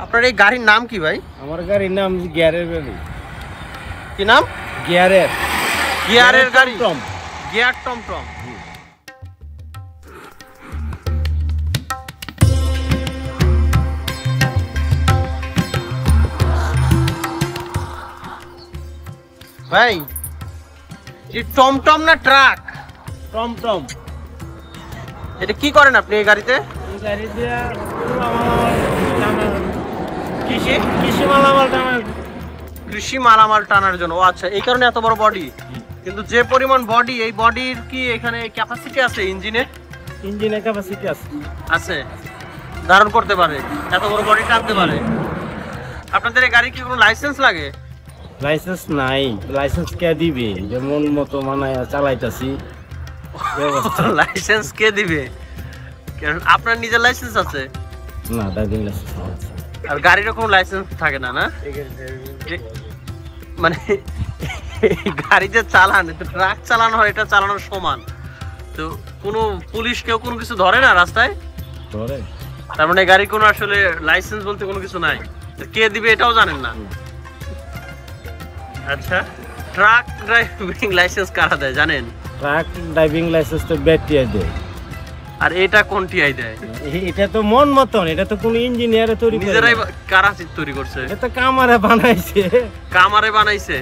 আপনার এই গাড়ির নাম কি ভাই? আমার গাড়ির নাম গিয়ারের গাড়ি। কি নাম? গিয়ারের। গিয়ারের গাড়ি, গিয়ার টমটম। ভাই এই টমটম না ট্রাক? টমটম। এটা কি করেন আপনি এই গাড়িতে? এই গাড়ি দিয়া কৃষি মালামাল টানার। কৃষি মালামাল টানার জন্য। ও আচ্ছা, এই কারণে এত বড় বডি। কিন্তু যে পরিমাণ বডি, এই বডির কি এখানে ক্যাপাসিটি আছে? ইঞ্জিনে ক্যাপাসিটি আছে, ধারণ করতে পারে, এত বড় বডি টানতে পারে। আপনাদের এই গাড়ি কি কোনো লাইসেন্স লাগে? লাইসেন্স নাই। লাইসেন্স কে দিবে? যেমন মতো মানায় চালাইতাছি। লাইসেন্স কে দিবে? আপনার নিজের লাইসেন্স আছে? না, ড্রাইভিং লাইসেন্স আছে। আর গাড়িরও কোনো লাইসেন্স থাকে না? না মানে গাড়ি যে চালান, ট্রাক চালানো হয়, এটা চালানোর সমান। তো কোনো পুলিশ কেউ কোনো কিছু ধরে না রাস্তায়? ধরে। তার মানে গাড়ি কোনো আসলে লাইসেন্স বলতে কোনো কিছু নাই। কে দিবে এটাও জানেন না? আচ্ছা, ট্রাক ড্রাইভিং লাইসেন্স কারা দেয় জানেন? ট্রাক ড্রাইভিং লাইসেন্স তো ব্যাটিআই দেয়। আর এটা কোন টিআই দেয়? এটা তো মন মতন, এটা তো কোন ইঞ্জিনিয়ারে তৈরি করে। নিজেরাই কারা তৈরি করছে? এটা তো কামারে বানাইছে। কামারে বানাইছে?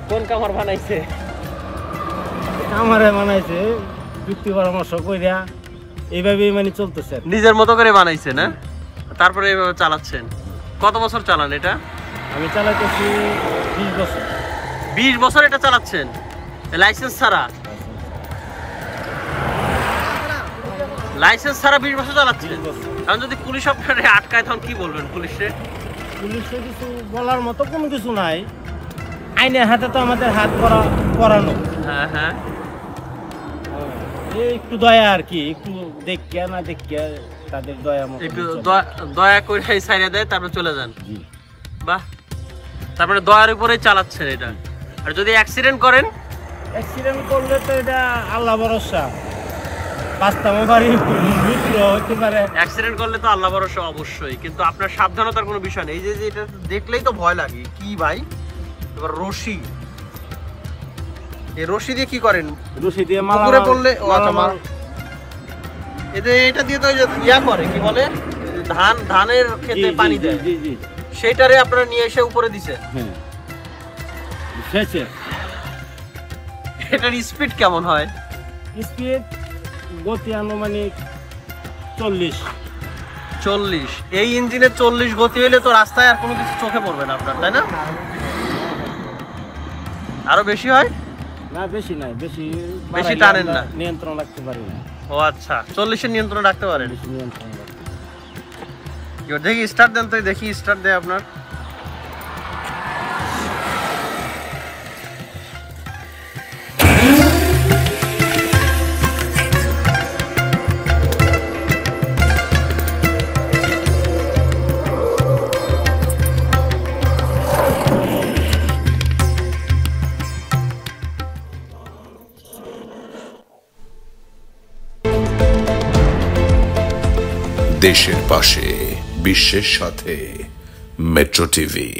কোন কামার বানাইছে? কামারে বানাইছে, যুক্তি পরামর্শ কইরা এইভাবেই মানে চলতেছে। নিজের মতো করে বানাইছে না? তারপরে এইভাবে চালাচ্ছেন। কত বছর চালান এটা? আমি চালাতেছি 20 বছর। 20 বছর এটা চালাচ্ছেন লাইসেন্স ছাড়া? লাইসেন্স ছাড়া 20 বছর চালাচ্ছেন? কারণ যদি পুলিশ আপনারে আটকায় তখন কি বলবেন পুলিশে? পুলিশে কিছু বলার মতো কোনো কিছু নাই। আইনের হাতে তো আমাদের হাত পরানো। হ্যাঁ হ্যাঁ, একটু দয়া আর কি, একটু দেখিয়া না দেখিয়া তাদের দয়া মতো একটু দয়া করে সাইডে দেয়, তারপর চলে যান। বাহ, তারপরে দয়ার উপরেই চালাচ্ছেন এটা। আর যদি অ্যাক্সিডেন্ট করেন? অ্যাক্সিডেন্ট করলে তো এটা আল্লাহ ভরসা। অ্যাক্সিডেন্ট করলে তো আল্লাহ ভরসা অবশ্যই, কিন্তু আপনার সাবধানতার কোনো বিষয় নেই। এই যে এটা দেখলেই তো ভয় লাগে। কি ভাই? এবার রশি, এই রশি দিয়ে কি করেন? রশি দিয়ে পুকুরে পড়লে এটা দিয়ে তো ইয়া করে, কি বলে, ধানের খেতে পানি দেয়, সেইটারে আপনারা নিয়ে এসে উপরে দিছে। এটার স্পিড কেমন হয়? স্পিড গতি আনুমানিক 40। এই ইঞ্জিনের 40 গতি হইলে তো রাস্তায় আর কোনো কিছু চোখে পড়বে না আপনার, তাই না? আরো বেশি হয়? না, বেশি নাই। বেশি টানেন না, নিয়ন্ত্রণ রাখতে পারি না। ও আচ্ছা, 40-এর নিয়ন্ত্রণ রাখতে পারেন। নিয়ন্ত্রণ দেখি স্টার্ট দেন তো, দেখি স্টার্ট দেয় আপনার। দেশের পাশে, বিশ্বের সাথে, মেট্রো টিভি।